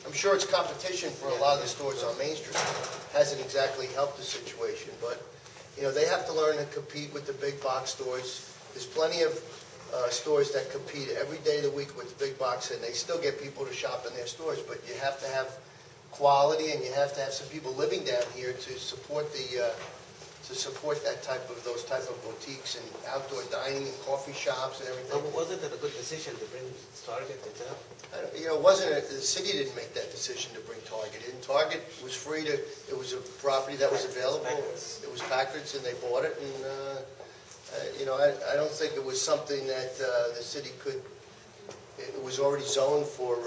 H: I'm sure it's competition for a lot of the stores on Main Street. Hasn't exactly helped the situation, but they have to learn to compete with the big box stores. There's plenty of stores that compete every day of the week with the big box, and they still get people to shop in their stores, but you have to have quality, and you have to have some people living down here to support those type of boutiques and outdoor dining and coffee shops and everything.
L: So wasn't it a good decision to bring Target itself?
H: The city didn't make that decision to bring Target in. Target was free to, it was a property that was available. It was Packard's, and they bought it, and I don't think it was something that the city could, it was already zoned for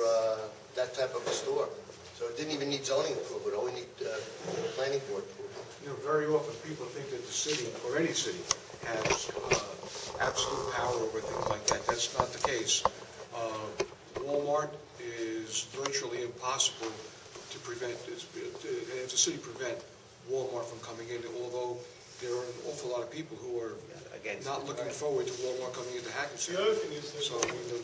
H: that type of a store. So it didn't even need zoning approval, it only need planning board approval.
G: Very often people think that the city, or any city, has absolute power over things like that. That's not the case. Walmart is virtually impossible to prevent, if the city prevent Walmart from coming in, although there are an awful lot of people who are
L: against
G: not
L: it.
G: looking forward to Walmart coming into Hackensack.
C: The other thing is that-
G: So, I mean, the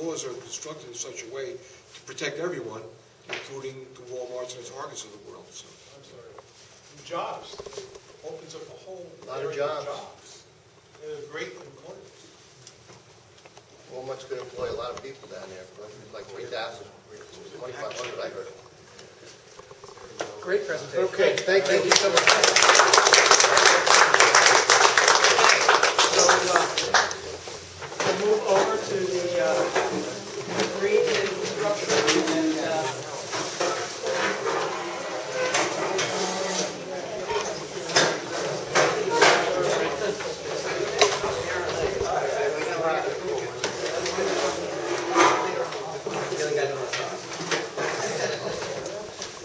G: laws are constructed in such a way to protect everyone, including the Walmarts and the Targets of the world, so.
C: I'm sorry. Jobs, opens up a whole
H: Lot of
C: area
H: jobs.
C: Great employment.
H: Walmart's going to employ a lot of people down there, like 3,000, 2,500, I heard.
J: Great presentation.
H: Okay, thank you.
J: so much.
M: So we'll move over to the green infrastructure and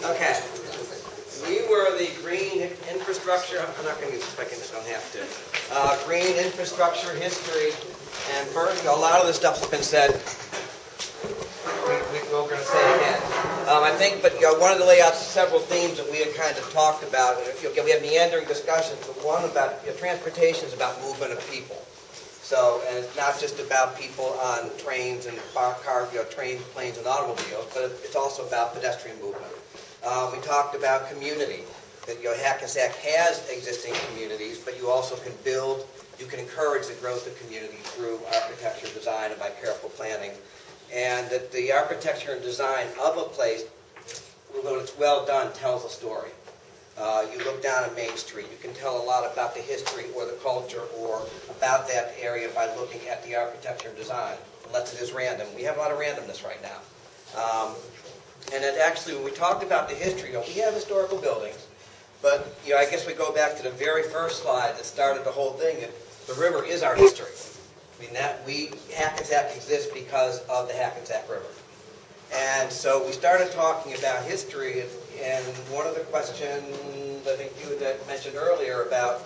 O: Okay. We were the green infrastructure, I'm not going to use this, I just don't have to. Green infrastructure history, and first, a lot of the stuff has been said. We're going to say it again. I think, but I wanted to lay out several themes that we had kind of talked about. We have meandering discussions, but one about transportation is about movement of people. So, and it's not just about people on trains and cars, trains, planes, and automobiles, but it's also about pedestrian movement. We talked about community, that Hackensack has existing communities, but you also can build, you can encourage the growth of community through architecture, design, and by careful planning. And that the architecture and design of a place, when it's well done, tells a story. You look down at Main Street, you can tell a lot about the history or the culture or about that area by looking at the architecture and design, unless it is random. We have a lot of randomness right now. And it actually, when we talked about the history, we have historical buildings, but I guess we go back to the very first slide that started the whole thing. The river is our history. I mean, Hackensack exists because of the Hackensack River. And so we started talking about history, and one of the questions I think you had mentioned earlier about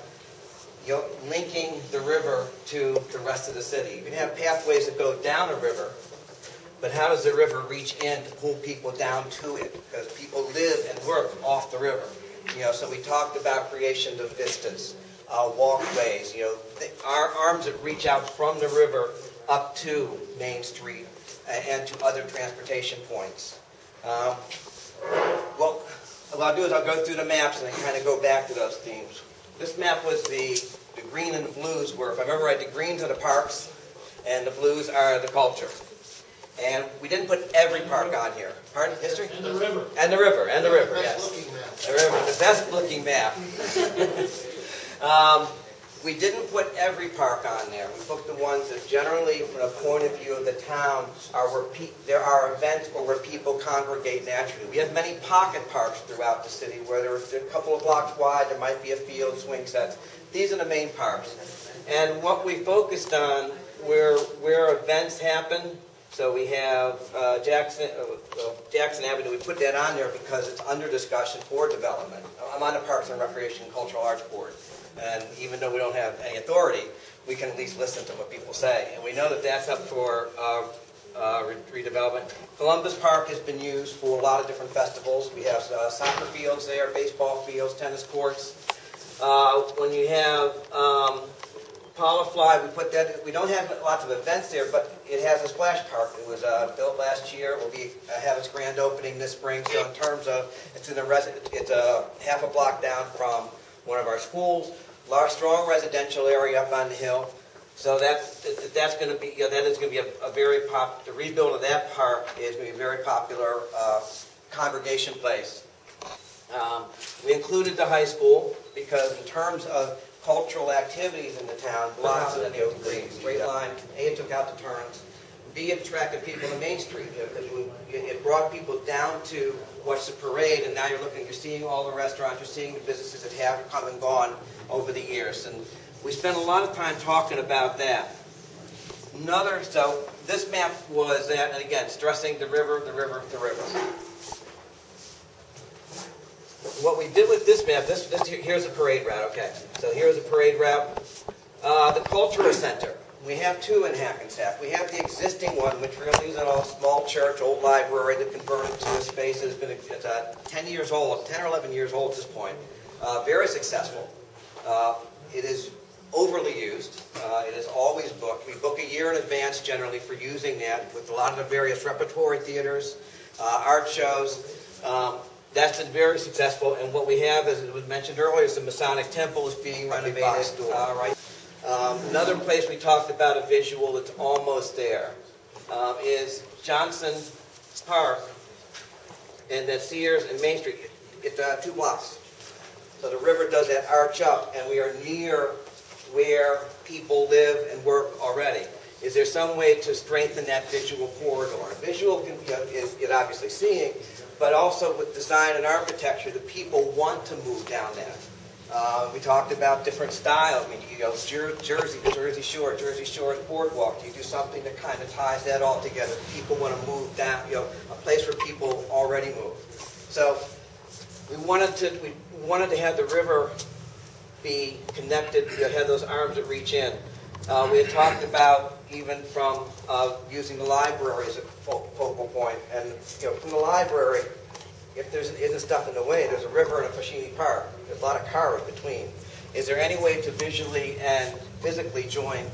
O: linking the river to the rest of the city. You can have pathways that go down a river, but how does the river reach in to pull people down to it? Because people live and work off the river. So we talked about creation of vistas, walkways, our arms that reach out from the river up to Main Street and to other transportation points. Well, what I'll do is I'll go through the maps and then kind of go back to those themes. This map was the green and the blues were, if I remember right, the greens are the parks and the blues are the culture. And we didn't put every park on here. Pardon? History?
C: And the river.
O: And the river,
H: Best
O: yes.
H: looking map.
O: The river, the best looking map. We didn't put every park on there. We put the ones that generally, from the point of view of the town, are where there are events or where people congregate naturally. We have many pocket parks throughout the city where there's a couple of blocks wide, there might be a field, swing sets. These are the main parks. And what we focused on, where events happen, so we have Jackson Avenue, we put that on there because it's under discussion for development. I'm on the Parks and Recreation and Cultural Arts Board. And even though we don't have any authority, we can at least listen to what people say. And we know that that's up for redevelopment. Columbus Park has been used for a lot of different festivals. We have soccer fields there, baseball fields, tennis courts. When you have Polyfly, we put that. We don't have lots of events there, but it has a splash park. It was built last year. It will have its grand opening this spring. So in terms of, it's a half a block down from one of our schools. Large, strong residential area up on the hill. So that's going to be, that is going to be a very the rebuild of that park is going to be a very popular congregation place. We included the high school because in terms of cultural activities in the town, lots of straight line, A, it took out the turns, B, it attracted people to Main Street. It brought people down to watch the parade, and now you're seeing all the restaurants, you're seeing the businesses that have come and gone over the years. And we spent a lot of time talking about that. So this map was that, and again, stressing the river, the river, the river. What we did with this map, here's a parade route, okay. So here's a parade route. The Cultural Center. We have two in Hackensack. We have the existing one, which really is a small church, old library that converted to a space that has been 10 years old, 10 or 11 years old at this point. Very successful. It is overly used. It is always booked. We book a year in advance generally for using that with a lot of the various repertory theaters, art shows. That's been very successful, and what we have, as it was mentioned earlier, is the Masonic Temple is being renovated. Right. Another place we talked about a visual that's almost there is Johnson Park and the Sears and Main Street. It's 2 blocks. So the river does that arch up, and we are near where people live and work already. Is there some way to strengthen that visual corridor? Visual is obviously seeing, but also with design and architecture, the people want to move down there. We talked about different styles. I mean, you go Jersey, the Jersey Shore's boardwalk. You do something that kind of ties that all together. People want to move down, a place where people already move. So we wanted to have the river be connected, have those arms that reach in. We had talked about even from using the library as a focal point, and from the library, if there isn't stuff in the way, there's a river and a Fashini Park. There's a lot of cars between. Is there any way to visually and physically join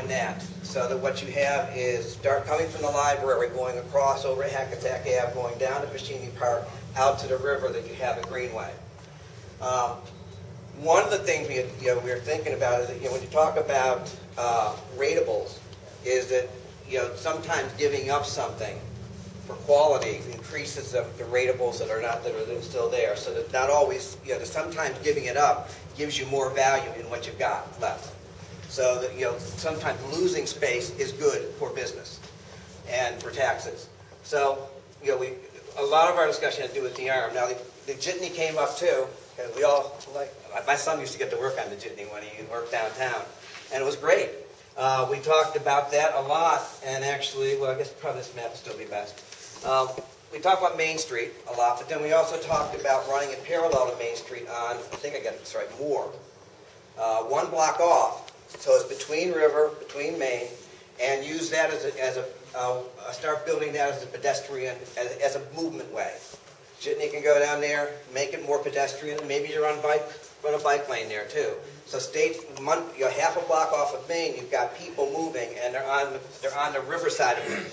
O: that, so that what you have is start coming from the library, going across over Hackensack Ave, going down to Fashini Park, out to the river, that you have a greenway. One of the things we were thinking about is that when you talk about ratables, is that sometimes giving up something for quality increases the ratables that are still there. So that not always, sometimes giving it up gives you more value in what you've got left. So that sometimes losing space is good for business and for taxes. So a lot of our discussion had to do with the arm. Now the jitney came up too, because we all my son used to get to work on the jitney when he worked downtown, and it was great. We talked about that a lot, and actually, well, I guess probably this map will still be best. We talked about Main Street a lot, but then we also talked about running it parallel to Main Street on, I think I got this right, Moore. 1 block off, so it's between River, between Main, and use that as a start building that as a pedestrian, as a movement way. Jitney can go down there, make it more pedestrian, and maybe you run a bike lane there too. So half a block off of Main, you've got people moving, and they're on the river side of it.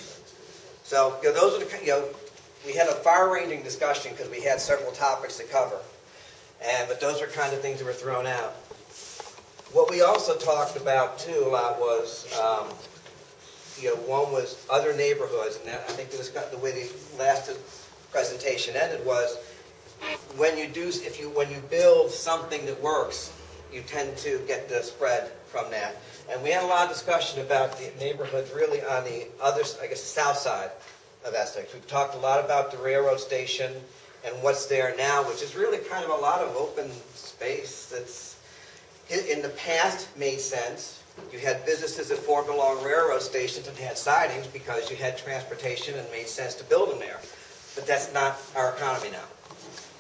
O: So those are we had a far-ranging discussion because we had several topics to cover, but those are kind of things that were thrown out. What we also talked about too a lot was, one was other neighborhoods, and I think the way the last presentation ended was when you build something that works, you tend to get the spread from that. And we had a lot of discussion about the neighborhoods really on the other, I guess, the south side of Essex. We've talked a lot about the railroad station and what's there now, which is really kind of a lot of open space that's in the past made sense. You had businesses that formed along railroad stations and had sidings because you had transportation and made sense to build them there. But that's not our economy now.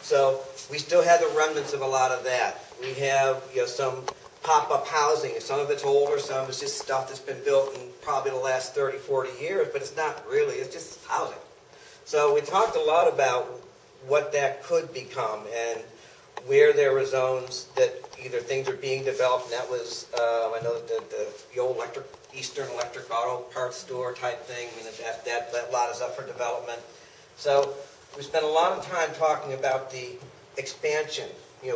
O: So we still have the remnants of a lot of that. We have some pop-up housing. Some of it's older, some of it's just stuff that's been built in probably the last 30, 40 years, but it's not really, it's just housing. So we talked a lot about what that could become and where there were zones that either things are being developed, and that was, I know the old Eastern Electric Auto Parts store type thing, I mean, that lot is up for development. So we spent a lot of time talking about the expansion. We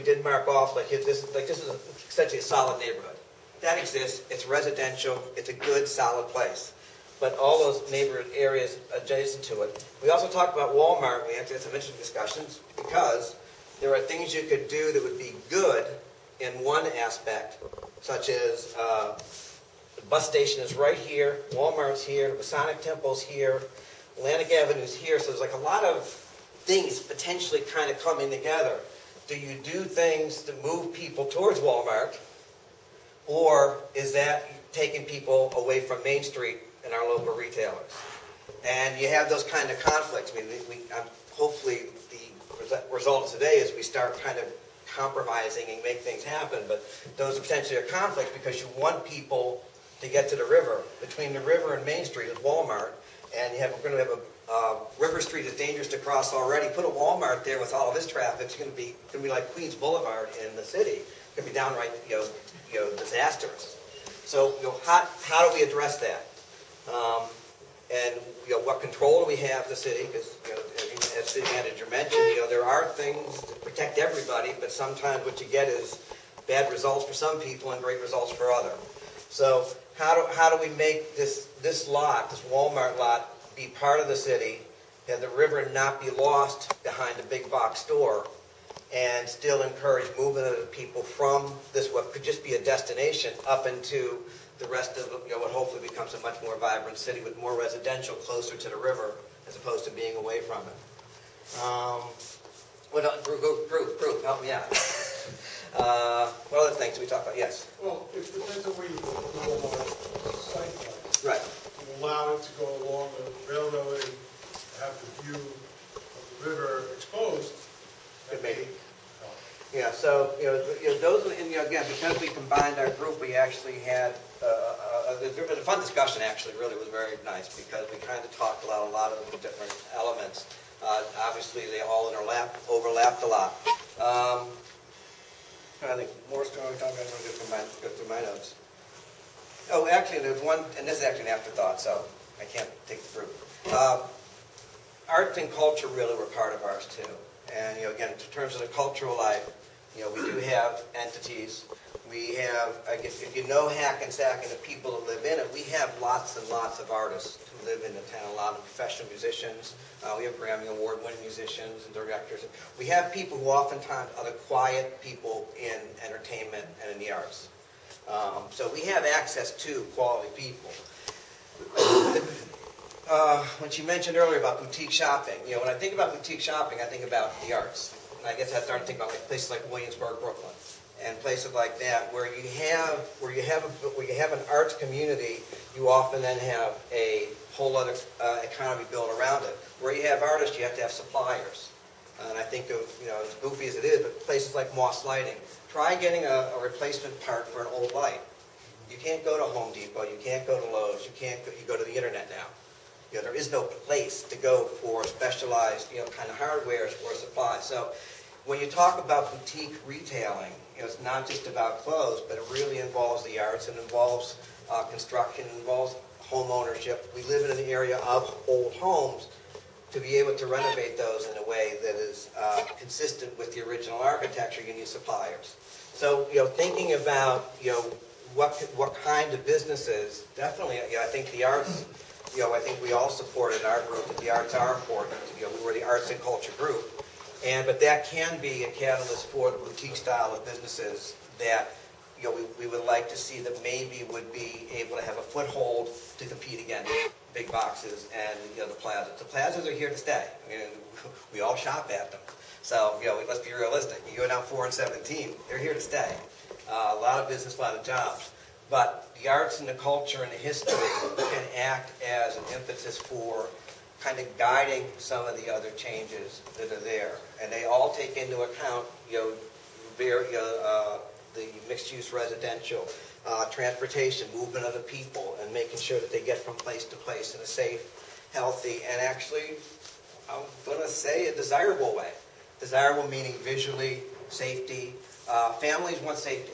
O: did mark off this is essentially a solid neighborhood. That exists, it's residential, it's a good, solid place. But all those neighborhood areas adjacent to it. We also talked about Walmart. We had some interesting discussions because there are things you could do that would be good in one aspect, such as the bus station is right here, Walmart's here, the Masonic Temple's here, Atlantic Avenue's here, so there's like a lot of things potentially kind of coming together. Do you do things to move people towards Walmart, or is that taking people away from Main Street and our local retailers? And you have those kind of conflicts. I mean, hopefully the result of today is we start kind of compromising and make things happen, but those potentially are conflicts because you want people to get to the river. Between the river and Main Street is Walmart, and we're going to have a River Street is dangerous to cross already. Put a Walmart there with all of its traffic, it's going to be like Queens Boulevard in the city. It's going to be downright, disastrous. So, how do we address that? And what control do we have the city? Because as city manager mentioned, there are things that protect everybody, but sometimes what you get is bad results for some people and great results for others. So how do we make this lot, this Walmart lot, be part of the city, and the river not be lost behind a big box store, and still encourage movement of the people from this what could just be a destination up into the rest of what hopefully becomes a much more vibrant city with more residential closer to the river as opposed to being away from it. What else? Group, help me out. What other things do we talk about? Yes.
C: Well, it depends on where you put the Walmart site.
O: Right.
C: You allow it to go along the railroad and have the view of the river exposed.
O: It may be. Yeah, so, those, and again, because we combined our group, we actually had, the fun discussion actually really was very nice because we kind of talked about a lot of the different elements. Obviously, they all overlapped a lot. I think more story talk, I'm going to go through my notes. Oh, actually, there's one, and this is actually an afterthought, so I can't take it through. Arts and culture really were part of ours, too. And, again, in terms of the cultural life, we do have entities. We have, I guess, if you know Hackensack and the people that live in it, we have lots and lots of artists who live in the town, a lot of professional musicians. We have Grammy Award-winning musicians and directors. We have people who oftentimes are the quiet people in entertainment and in the arts. So we have access to quality people. When she mentioned earlier about boutique shopping, when I think about boutique shopping, I think about the arts. And I guess I start thinking about places like Williamsburg, Brooklyn, and places like that, where you have an arts community. You often then have a whole other economy built around it. Where you have artists, you have to have suppliers. And I think of, as goofy as it is, but places like Moss Lighting. Try getting a replacement part for an old light. You can't go to Home Depot. You can't go to Lowe's. You go to the internet now. There is no place to go for specialized, kind of hardware or supplies. So when you talk about boutique retailing, it's not just about clothes, but it really involves the arts. It involves construction. It involves home ownership. We live in an area of old homes. To be able to renovate those in a way that is consistent with the original architecture, you need suppliers. So, thinking about, what kind of businesses, definitely, I think the arts, I think we all supported our group that the arts are important. We were the arts and culture group. But that can be a catalyst for the boutique style of businesses that, we would like to see that maybe would be able to have a foothold to compete against big boxes and, the plazas. The plazas are here to stay. We all shop at them. So, let's be realistic. You go down 4 and 17, they're here to stay. A lot of business, a lot of jobs. But the arts and the culture and the history can act as an impetus for kind of guiding some of the other changes that are there. And they all take into account, the mixed-use residential, transportation, movement of the people, and making sure that they get from place to place in a safe, healthy, and actually, I'm going to say, a desirable way. Desirable meaning visually, safety. Families want safety.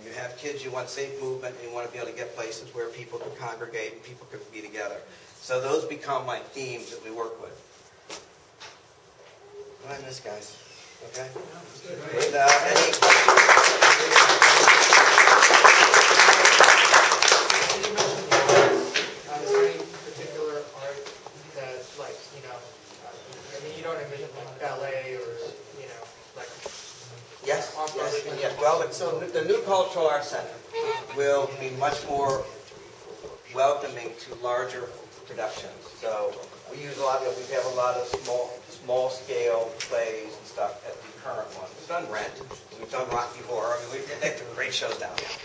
O: You have kids, you want safe movement, and you want to be able to get places where people can congregate and people can be together. So those become my themes that we work with. What did I miss, guys? Okay? Any
I: Is there any particular art that, you don't envision like ballet or,
O: Yes. Well, so the new Cultural Arts Center will be much more welcoming to larger productions. So we use we have a lot of small scale plays and stuff at the current one. We've done Rent, we've done Rocky Horror. We've had great shows down there.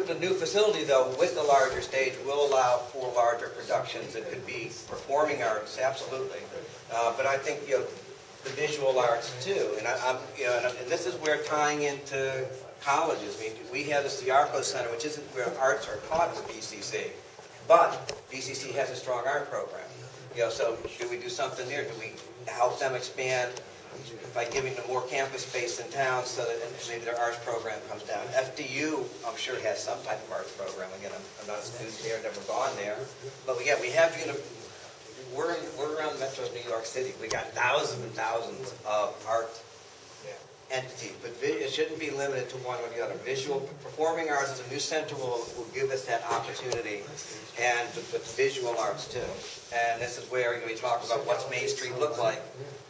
O: The new facility, though, with the larger stage, will allow for larger productions. It could be performing arts, absolutely. But I think the visual arts too, and and this is where tying into colleges. We have the Ciarco Center, which isn't where arts are taught at the BCC, but BCC has a strong art program. So should we do something there? Do we help them expand by giving them more campus space in town so that maybe their arts program comes down? FDU, I'm sure, has some type of arts program. Again, I'm not a student there, never gone there. But we have, we're around Metro New York City. We got thousands and thousands of art entities, but it shouldn't be limited to one or the other. Visual performing arts, the new center will give us that opportunity, and the visual arts too. And this is where we talk about what's Main Street look like.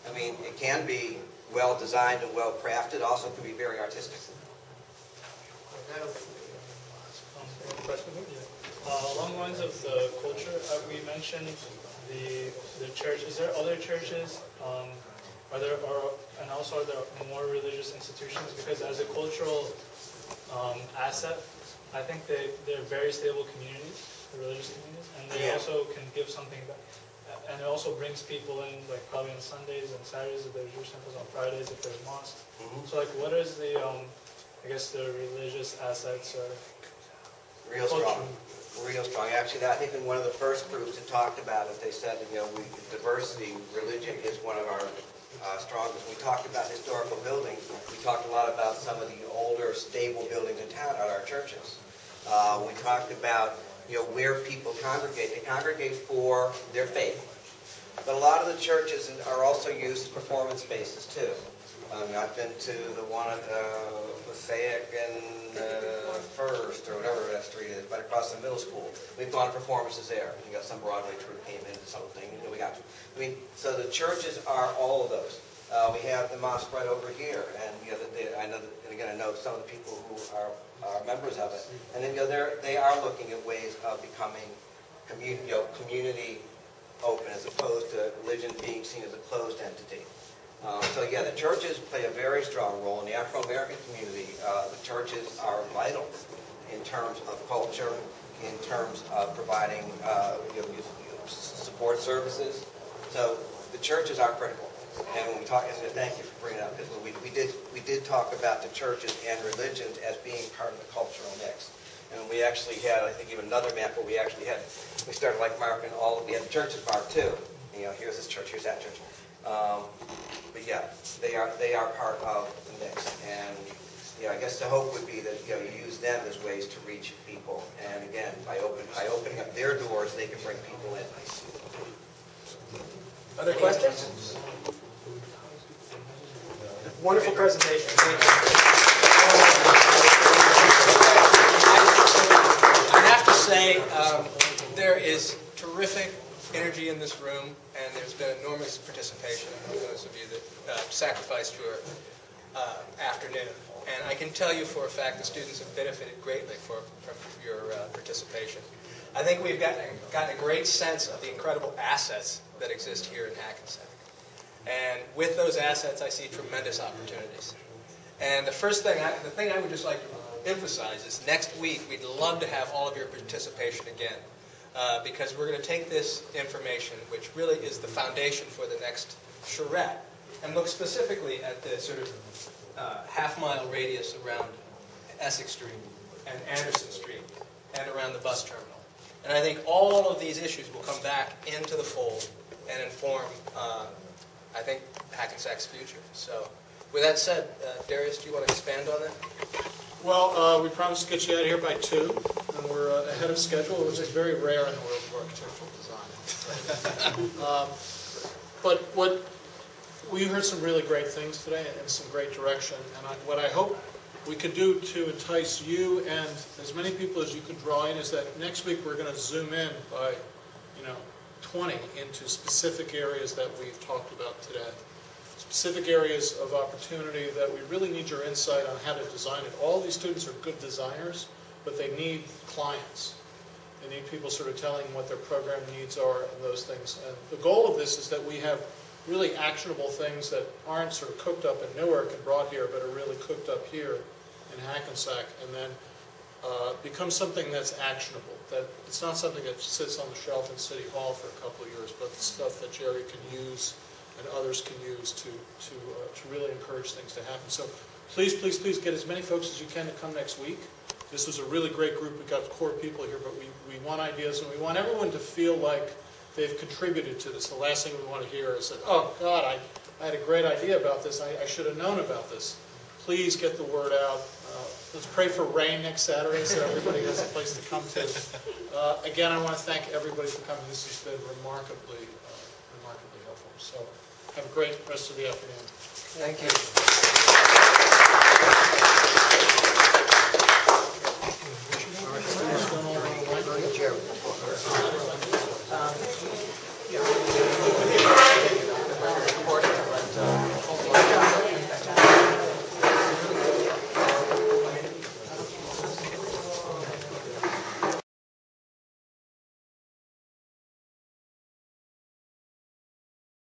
O: I mean, it can be well designed and well crafted. Also, can be very artistic.
K: Along the lines of the culture, we mentioned the church. Is there other churches? And also are there more religious institutions? Because as a cultural asset, I think they're very stable communities, the religious communities, and they also can give something back. And it also brings people in, like probably on Sundays and Saturdays if there's Jewish temples, on Fridays if there's mosques. So like, what is the, I guess the religious assets or
O: real strong. Real strong. Actually, I think in one of the first groups that talked about it, they said, diversity, religion is one of our strongest. We talked about historical buildings. We talked a lot about some of the older, stable buildings in town at our churches. We talked about, where people congregate. They congregate for their faith. But a lot of the churches are also used as performance spaces, too. I've been to the one at Passaic and First, or whatever that street is, right across the middle school. We've gone to performances there. We got some Broadway troupe came in and something. So the churches are all of those. We have the mosque right over here, and I know some of the people who are members of it, and then they are looking at ways of becoming community open as opposed to religion being seen as a closed entity. The churches play a very strong role in the Afro-American community. The churches are vital in terms of culture, in terms of providing support services. So the churches are critical. And when we talk, thank you for bringing it up, because we did talk about the churches and religions as being part of the cultural mix. And we actually had, I think, even another map where we started like marking we had the churches marked too. Here's this church, here's that church. But yeah, they are part of the mix. And I guess the hope would be that you use them as ways to reach people. And again, by opening up their doors, they can bring people in.
J: Other questions? Wonderful presentation. Thank you. I have to say, there is terrific energy in this room, and there's been enormous participation among those of you that sacrificed your afternoon. And I can tell you for a fact the students have benefited greatly from your participation. I think we've gotten a great sense of the incredible assets that exist here in Hackensack. And with those assets, I see tremendous opportunities. And the thing I would just like to emphasize is next week, we'd love to have all of your participation again. Because we're going to take this information, which really is the foundation for the next Charrette, and look specifically at the sort of half-mile radius around Essex Street and Anderson Street and around the bus terminal. And I think all of these issues will come back into the fold and inform, I think, Hackensack's future. So with that said, Darius, do you want to expand on that?
C: Well, we promised to get you out of here by 2, and we're ahead of schedule, which is very rare in the world of architectural design. But we heard some really great things today and some great direction. And what I hope we could do to entice you and as many people as you could draw in is that next week we're going to zoom in by, 20 into specific areas that we've talked about today. Specific areas of opportunity that we really need your insight on how to design it. All these students are good designers, but they need clients. They need people sort of telling what their program needs are and those things. And the goal of this is that we have really actionable things that aren't sort of cooked up in Newark and brought here, but are really cooked up here in Hackensack, and then become something that's actionable. That it's not something that sits on the shelf in City Hall for a couple of years, but it's stuff that Jerry can use and others can use to really encourage things to happen. So please, please, please get as many folks as you can to come next week. This was a really great group. We got core people here, but we want ideas, and we want everyone to feel like they've contributed to this. The last thing we want to hear is that, oh, God, I had a great idea about this. I should have known about this. Please get the word out. Let's pray for rain next Saturday so everybody has a place to come to. Again, I want to thank everybody for coming. This has been remarkably helpful. So have a great rest of the afternoon.
D: Thank you.